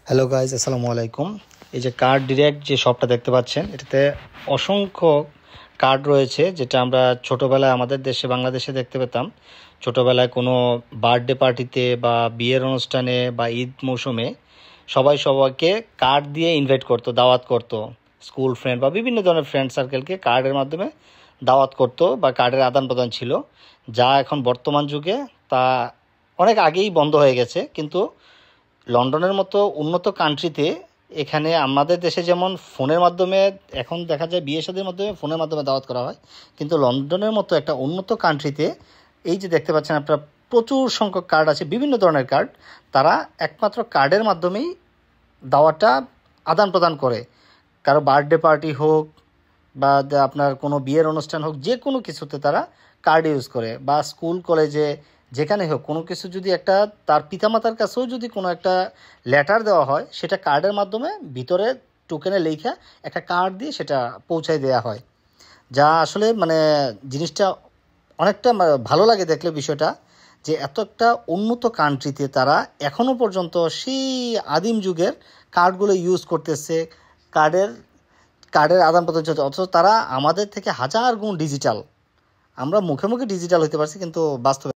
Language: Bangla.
হ্যালো গাইজ, আসসালামু আলাইকুম। এই যে কার্ড ডিরেক্ট যে শপটা দেখতে পাচ্ছেন, এটাতে অসংখ্য কার্ড রয়েছে, যেটা আমরা ছোটোবেলায় আমাদের দেশে বাংলাদেশে দেখতে পেতাম। ছোটোবেলায় কোনো বার্থডে পার্টিতে বা বিয়ের অনুষ্ঠানে বা ঈদ মৌসুমে সবাই সবাইকে কার্ড দিয়ে ইনভাইট করতো, দাওয়াত করতো। স্কুল ফ্রেন্ড বা বিভিন্ন ধরনের ফ্রেন্ড সার্কেলকে কার্ডের মাধ্যমে দাওয়াত করতো বা কার্ডের আদান প্রদান ছিল, যা এখন বর্তমান যুগে তা অনেক আগেই বন্ধ হয়ে গেছে। কিন্তু লন্ডনের মতো উন্নত কান্ট্রিতে, এখানে আমাদের দেশে যেমন ফোনের মাধ্যমে এখন দেখা যায় বিয়ে শাদীর মাধ্যমে ফোনের মাধ্যমে দাওয়াত করা হয়, কিন্তু লন্ডনের মতো একটা উন্নত কান্ট্রিতে এই যে দেখতে পাচ্ছেন আপনারা, প্রচুর সংখ্যক কার্ড আছে, বিভিন্ন ধরনের কার্ড। তারা একমাত্র কার্ডের মাধ্যমেই দাওয়াতটা আদান প্রদান করে। কারো বার্থডে পার্টি হোক বা আপনার কোনো বিয়ের অনুষ্ঠান হোক, যে কোনো কিছুতে তারা কার্ড ইউজ করে। বা স্কুল কলেজে যেখানে হোক, কোনো কিছু যদি একটা তার পিতামাতার কাছেও যদি কোনো একটা লেটার দেওয়া হয়, সেটা কার্ডের মাধ্যমে ভিতরে টোকেনে লেখা একটা কার্ড দিয়ে সেটা পৌঁছায় দেওয়া হয়। যা আসলে মানে জিনিসটা অনেকটা ভালো লাগে দেখলে বিষয়টা, যে এত একটা উন্নত কান্ট্রিতে তারা এখনও পর্যন্ত সেই আদিম যুগের কার্ডগুলো ইউজ করতেছে। কার্ডের কার্ডের আদান প্রদান চলছে, অথচ তারা আমাদের থেকে হাজার গুণ ডিজিটাল। আমরা মুখে মুখে ডিজিটাল হতে পারছি, কিন্তু বাস্তবে